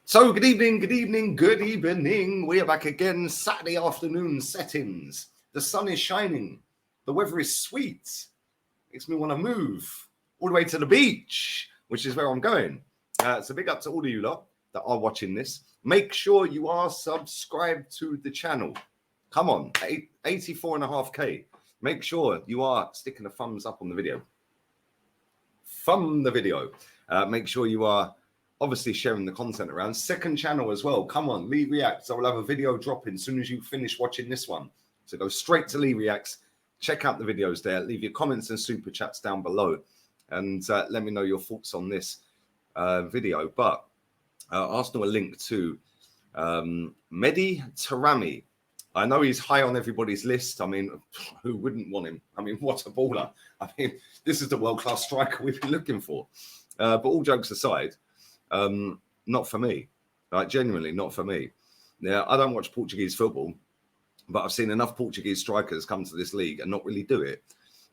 So good evening, good evening, good evening. We are back again, Saturday afternoon settings. The sun is shining. The weather is sweet. Makes me want to move all the way to the beach, which is where I'm going. So big up to all of you lot that are watching this. Make sure you are subscribed to the channel. Come on, 84.5k. Make sure you are sticking a thumbs up on the video. Thumb the video. Make sure you are obviously sharing the content around. Second channel as well. Come on, Lee Reacts. I will have a video dropping as soon as you finish watching this one. So go straight to Lee Reacts. Check out the videos there. Leave your comments and super chats down below. And let me know your thoughts on this video. But Arsenal are linked to Mehdi Taremi. I know he's high on everybody's list. I mean, who wouldn't want him? I mean, what a baller. I mean, this is the world-class striker we've been looking for. But all jokes aside, not for me. Like, genuinely not for me. Now, I don't watch Portuguese football, but I've seen enough Portuguese strikers come to this league and not really do it.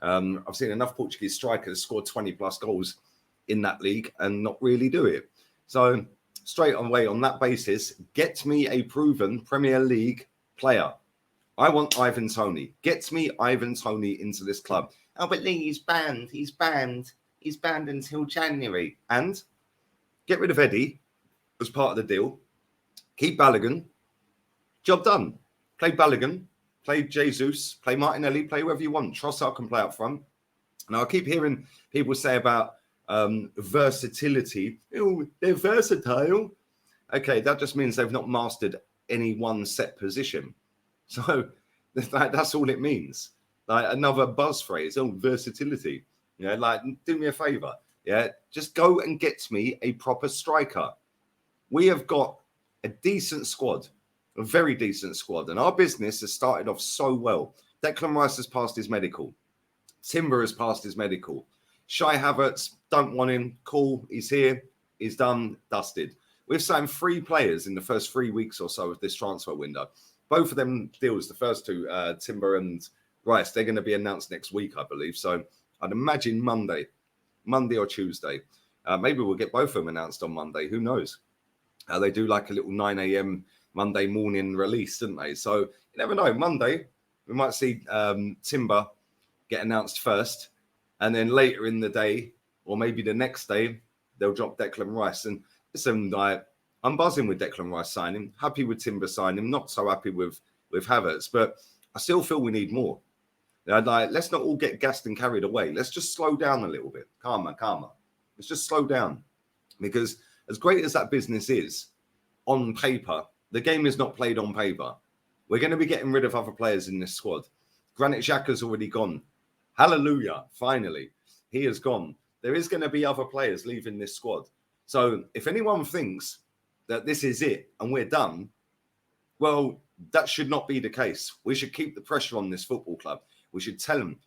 I've seen enough Portuguese strikers score 20-plus goals in that league and not really do it. So, straight away on that basis, get me a proven Premier League player. I want Ivan Toney. Get me Ivan Toney into this club. Oh, but Lee, he's banned. He's banned. He's banned until January. And get rid of Eddie as part of the deal. Keep Balogun. Job done. Play Balogun. Play Jesus. Play Martinelli. Play whoever you want. Trossard can play up front. Now, I keep hearing people say about versatility. Oh, they're versatile. Okay, that just means they've not mastered any one set position. So that's all it means. Like another buzz phrase. Oh, versatility. You know, like, do me a favor. Yeah, just go and get me a proper striker. We have got a decent squad, a very decent squad. And our business has started off so well. Declan Rice has passed his medical. Timber has passed his medical. Shai Havertz, don't want him. Cool, he's here. He's done, dusted. We've signed 3 players in the first 3 weeks or so of this transfer window. Both of them deals, the first two, Timber and Rice, they're going to be announced next week, I believe. So I'd imagine Monday or Tuesday. Maybe we'll get both of them announced on Monday. Who knows? They do like a little 9 a.m. Monday morning release, didn't they? So you never know. Monday, we might see Timber get announced first. And then later in the day, or maybe the next day, they'll drop Declan Rice. And listen, I'm buzzing with Declan Rice signing. Happy with Timber signing. Not so happy with Havertz. But I still feel we need more. Let's not all get gassed and carried away. Let's just slow down a little bit. Calmer. Let's just slow down. Because as great as that business is, on paper, the game is not played on paper. We're going to be getting rid of other players in this squad. Granit Xhaka's already gone. Hallelujah, finally. He is gone. There is going to be other players leaving this squad. So if anyone thinks that this is it and we're done, well, that should not be the case. We should keep the pressure on this football club. We should tell them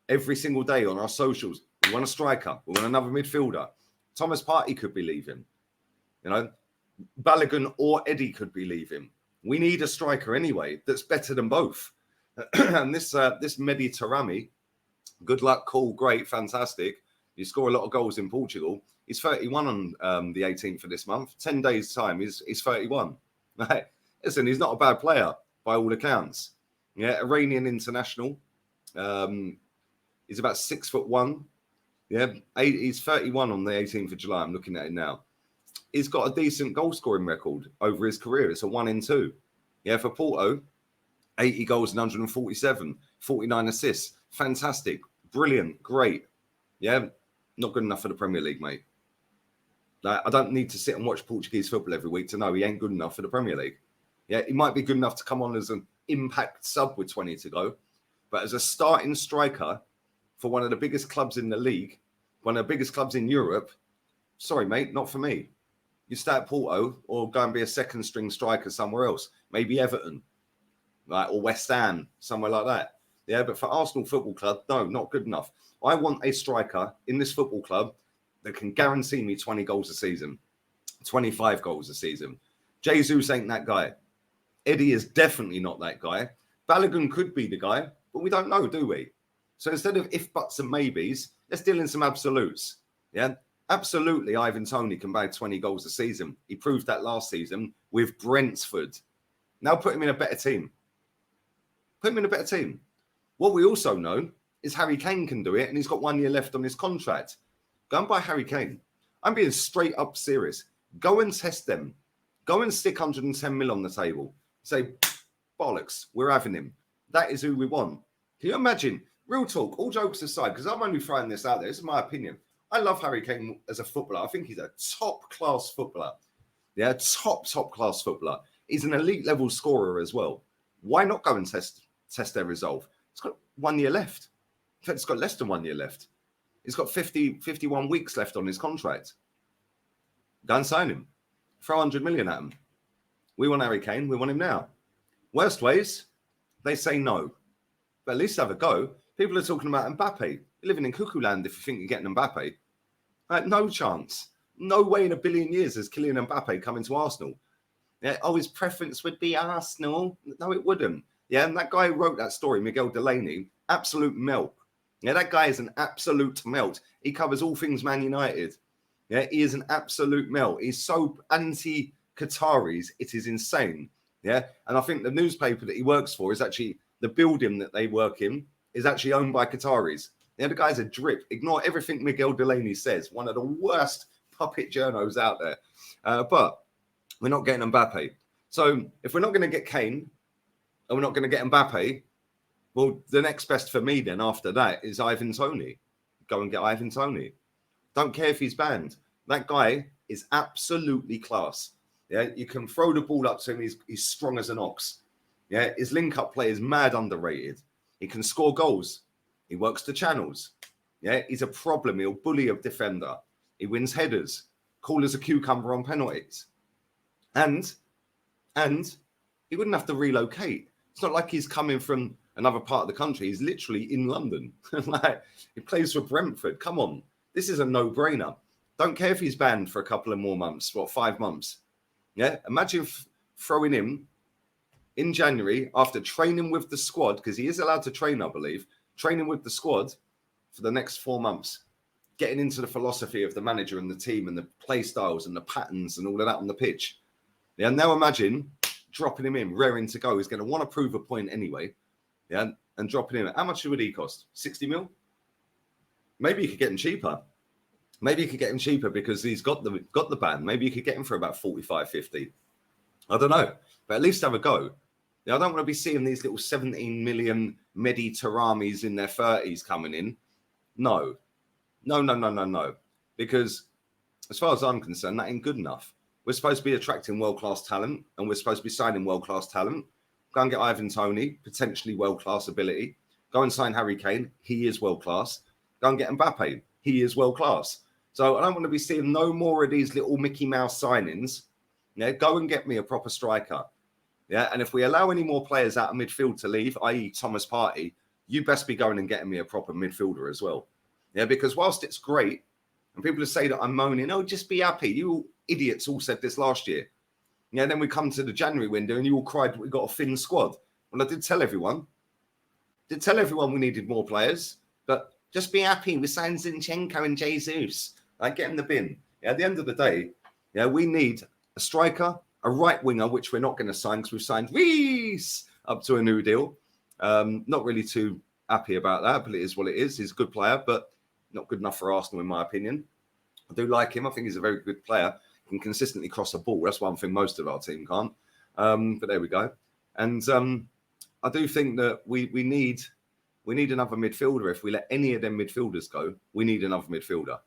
every single day on our socials, we want a striker, we want another midfielder. Thomas Partey could be leaving. You know, Balogun or Eddie could be leaving. We need a striker anyway that's better than both. And this Mehdi Taremi, good luck, cool, great, fantastic. You score a lot of goals in Portugal. He's 31 on the 18th of this month. 10 days' time, he's 31. Right? Listen, he's not a bad player by all accounts. Yeah, Iranian international. He's about 6'1". Yeah, he's 31 on the 18th of July. I'm looking at it now. He's got a decent goal scoring record over his career. It's a 1 in 2. Yeah, for Porto, 80 goals and 147, 49 assists. Fantastic, brilliant, great. Yeah, not good enough for the Premier League, mate. Like, I don't need to sit and watch Portuguese football every week to know he ain't good enough for the Premier League. Yeah, he might be good enough to come on as an impact sub with 20 to go. But as a starting striker for one of the biggest clubs in the league, one of the biggest clubs in Europe, sorry, mate, not for me. You stay at Porto or go and be a second string striker somewhere else. Maybe Everton, right, or West Ham, somewhere like that. Yeah, but for Arsenal Football Club, no, not good enough. I want a striker in this football club that can guarantee me 20 goals a season, 25 goals a season. Jesus ain't that guy. Eddie is definitely not that guy. Balogun could be the guy, but we don't know, do we? So instead of if, buts, and maybes, let's deal in some absolutes. Yeah, Absolutely, Ivan Toney can bag 20 goals a season. He proved that last season with Brentford. Now put him in a better team. Put him in a better team. What we also know is Harry Kane can do it, and he's got 1 year left on his contract. Go and buy Harry Kane. I'm being straight up serious. Go and test them. Go and stick 110 mil on the table. Say, bollocks, we're having him. That is who we want. Can you imagine? Real talk, all jokes aside, because I'm only throwing this out there. This is my opinion. I love Harry Kane as a footballer. I think he's a top-class footballer. Yeah, top-class footballer. He's an elite level scorer as well. Why not go and test their resolve? It's got 1 year left. In fact, it's got less than 1 year left. He's got 51 weeks left on his contract. Go and sign him. Throw 100 million at him. We want Harry Kane. We want him now. Worst ways, they say no. But at least have a go. People are talking about Mbappe. You're living in cuckoo land if you think you're getting Mbappe. No chance. No way in a billion years is Kylian Mbappe coming to Arsenal. Yeah, oh, his preference would be Arsenal. No, it wouldn't. Yeah, and that guy who wrote that story, Miguel Delaney, absolute melt. Yeah, that guy is an absolute melt. He covers all things Man United. Yeah, he is an absolute melt. He's so anti-Qataris, it is insane. Yeah, and I think the newspaper that he works for is actually, the building that they work in is actually owned by Qataris. Yeah, the guy's a drip. Ignore everything Miguel Delaney says. One of the worst puppet journos out there. But we're not getting Mbappe. So if we're not going to get Kane and we're not going to get Mbappe, well, the next best for me then after that is Ivan Toney. Go and get Ivan Toney. Don't care if he's banned. That guy is absolutely class. Yeah, you can throw the ball up to him. He's strong as an ox. Yeah, his link-up play is mad underrated. He can score goals. He works the channels. Yeah, he's a problem. He'll bully a defender. He wins headers. Cool as a cucumber on penalties. And he wouldn't have to relocate. It's not like he's coming from another part of the country. He's literally in London. Like, he plays for Brentford. Come on. This is a no-brainer. Don't care if he's banned for a couple of more months. 5 months? Yeah, imagine throwing him in January after training with the squad, because he is allowed to train, I believe, training with the squad for the next 4 months, getting into the philosophy of the manager and the team and the play styles and the patterns and all of that on the pitch. Yeah, now imagine dropping him in, raring to go. He's going to want to prove a point anyway. Yeah, and dropping him. How much would he cost? 60 mil? Maybe you could get him cheaper. Maybe you could get him cheaper because he's got the ban. Maybe you could get him for about 45, 50. I don't know. But at least have a go. Yeah, I don't want to be seeing these little 17 million Mehdi Taramis in their 30s coming in. No. Because as far as I'm concerned, that ain't good enough. We're supposed to be attracting world-class talent, and we're supposed to be signing world-class talent. Go and get Ivan Toney, potentially world-class ability. Go and sign Harry Kane. He is world-class. Go and get Mbappe. He is world-class. So I don't want to be seeing no more of these little Mickey Mouse signings. Yeah, go and get me a proper striker. Yeah, and if we allow any more players out of midfield to leave, i.e. Thomas Partey, you best be going and getting me a proper midfielder as well. Yeah, because whilst it's great, and people say that I'm moaning, oh, just be happy. You idiots all said this last year. Yeah, then we come to the January window and you all cried we got a thin squad. Well, I did tell everyone. We needed more players, but just be happy. We signed Zinchenko and Jesus. Like, get in the bin. Yeah, at the end of the day, yeah, we need a striker, a right winger, which we're not going to sign because we've signed Reece up to a new deal. Not really too happy about that, but it is what it is. He's a good player, but not good enough for Arsenal, in my opinion. I do like him. I think he's a very good player. He can consistently cross a ball. That's one thing most of our team can't. But there we go. And I do think that we need another midfielder. If we let any of them midfielders go, we need another midfielder.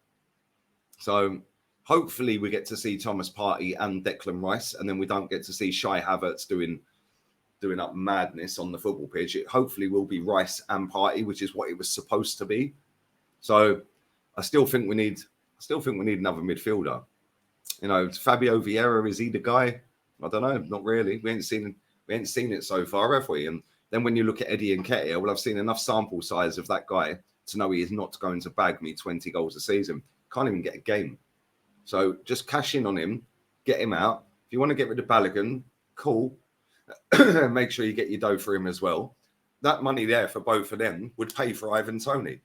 So hopefully we get to see Thomas Partey and Declan Rice, and then we don't get to see Shai Havertz doing up madness on the football pitch. It hopefully will be Rice and Partey, which is what it was supposed to be. So I still think we need another midfielder. You know, Fabio Vieira, is he the guy? I don't know. Not really. We ain't seen it so far, have we? And then when you look at Eddie Nketiah, well, I've seen enough sample size of that guy to know he is not going to bag me 20 goals a season. Can't even get a game. So just cash in on him, get him out. If you want to get rid of Balogun, cool. Make sure you get your dough for him as well. That money there for both of them would pay for Ivan Toney.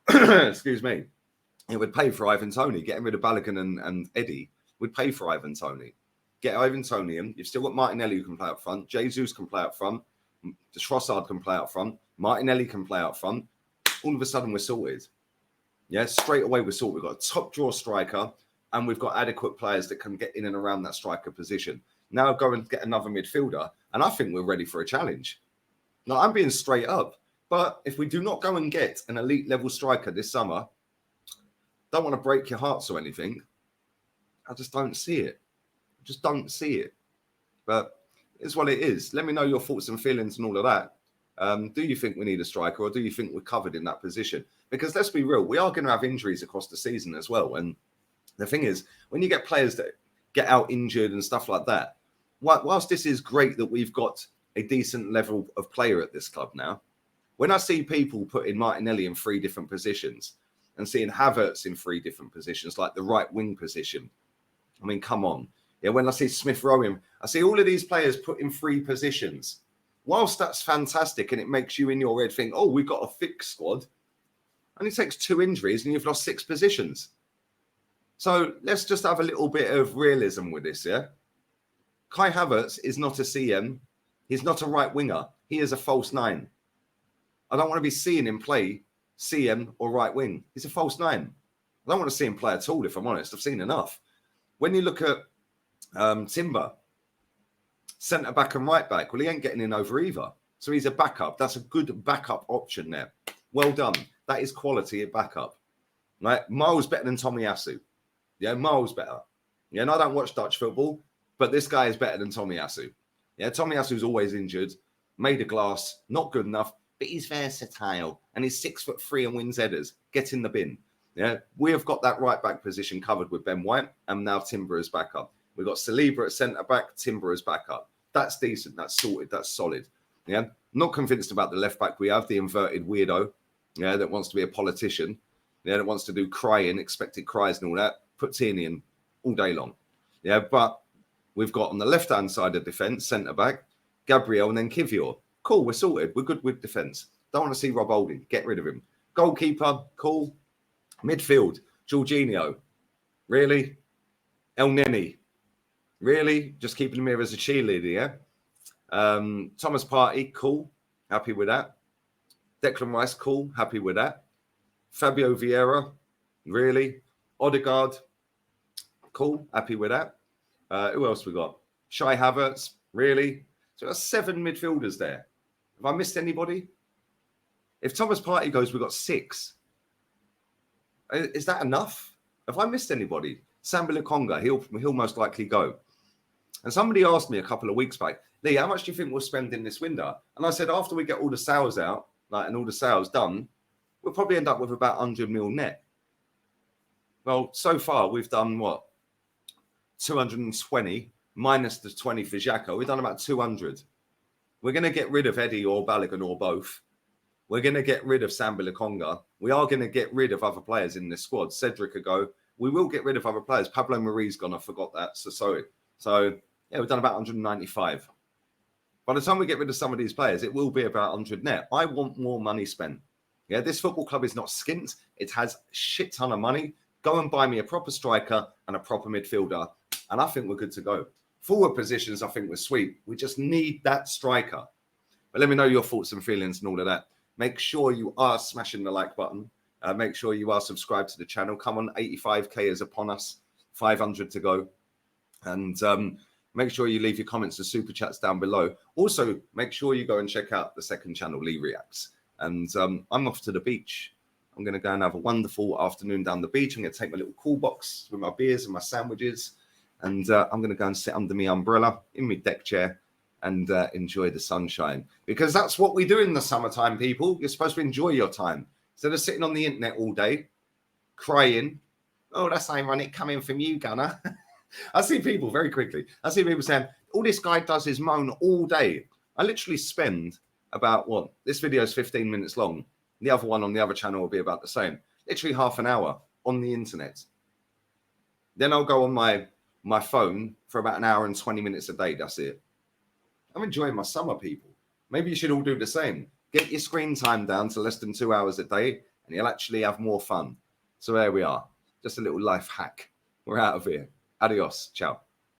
Excuse me. It would pay for Ivan Toney. Getting rid of Balogun and Eddie would pay for Ivan Toney. Get Ivan Toney in. You've still got Martinelli who can play up front. Jesus can play up front. Trossard can play up front. Martinelli can play up front. All of a sudden, we're sorted. Yeah, straight away we're sorted. We've got a top draw striker, and we've got adequate players that can get in and around that striker position. Now go and get another midfielder, and I think we're ready for a challenge. Now, I'm being straight up. But if we do not go and get an elite level striker this summer, don't want to break your hearts or anything, I just don't see it. Just don't see it. But it's what it is. Let me know your thoughts and feelings and all of that. Do you think we need a striker, or do you think we're covered in that position? Because let's be real, we are going to have injuries across the season as well. And the thing is, when you get players that get out injured and stuff like that, whilst this is great that we've got a decent level of player at this club now, when I see people putting Martinelli in 3 different positions and seeing Havertz in 3 different positions, like the right wing position, I mean, come on. Yeah, when I see Smith Rowe, I see all of these players put in 3 positions. Whilst that's fantastic and it makes you in your head think, oh, we've got a fixed squad, only takes 2 injuries and you've lost 6 positions. So let's just have a little bit of realism with this, yeah? Kai Havertz is not a CM. He's not a right winger. He is a false 9. I don't want to be seeing him play CM or right wing. He's a false 9. I don't want to see him play at all, if I'm honest. I've seen enough. When you look at Timber, centre back and right back, well, he ain't getting in over either. So he's a backup. That's a good backup option there. Well done. That is quality at backup. Right? Miles better than Tomiyasu. Yeah, miles better. Yeah, and I don't watch Dutch football, but this guy is better than Tomiyasu. Yeah, Tomiyasu's always injured, made of glass, not good enough, but he's versatile and he's 6'3" and wins headers. Get in the bin. Yeah, we have got that right back position covered with Ben White, and now Timber as backup. We've got Saliba at centre back, Timber as backup. That's decent. That's sorted. That's solid. Yeah, not convinced about the left back we have, the inverted weirdo. Yeah, that wants to be a politician. Yeah, that wants to do crying, expected cries and all that. Put Tierney in all day long. Yeah, but we've got on the left-hand side of defence, centre back, Gabriel and then Kivior. Cool, we're sorted. We're good with defence. Don't want to see Rob Holding. Get rid of him. Goalkeeper, cool. Midfield, Jorginho. Really? El Neni. Really? Just keeping him here as a cheerleader, yeah? Thomas Partey, cool. Happy with that. Declan Rice, cool. Happy with that. Fabio Vieira, really? Odegaard, cool. Happy with that. Who else we got? Shai Havertz, really? So that's 7 midfielders there. Have I missed anybody? If Thomas Partey goes, we've got 6. Is that enough? Have I missed anybody? Sambi Lokonga, he'll most likely go. And somebody asked me a couple of weeks back, Lee, how much do you think we'll spend in this window? And I said, after we get all the sales out, and all the sales done, we'll probably end up with about 100 mil net. Well, so far we've done what? 220 minus the 20 for Xhaka. We've done about 200. We're going to get rid of Eddie or Balogun or both. We're going to get rid of Sambi Lokonga. We are going to get rid of other players in this squad. Cedric will go. We will get rid of other players. Pablo Marie's gone. I forgot that. So yeah, we've done about 195. By the time we get rid of some of these players, it will be about 100 net. I want more money spent. Yeah, this football club is not skint. It has a shit ton of money. Go and buy me a proper striker and a proper midfielder, and I think we're good to go. Forward positions, I think we're sweet. We just need that striker. But let me know your thoughts and feelings and all of that. Make sure you are smashing the like button. Make sure you are subscribed to the channel. Come on, 85k is upon us. 500 to go. And make sure you leave your comments and super chats down below. Also, make sure you go and check out the second channel, Lee Reacts. And I'm off to the beach. I'm going to go and have a wonderful afternoon down the beach. I'm going to take my little cool box with my beers and my sandwiches. And I'm going to go and sit under my umbrella in my deck chair and enjoy the sunshine. Because that's what we do in the summertime, people. You're supposed to enjoy your time. Instead of sitting on the internet all day, crying. Oh, that's ironic coming from you, Gunner. I see people very quickly. I see people saying, all this guy does is moan all day. I literally spend about, what? This video is 15 minutes long. The other one on the other channel will be about the same. Literally half an hour on the internet. Then I'll go on my phone for about an hour and 20 minutes a day. That's it. I'm enjoying my summer, people. Maybe you should all do the same. Get your screen time down to less than 2 hours a day, and you'll actually have more fun. So there we are. Just a little life hack. We're out of here. Adios. Ciao.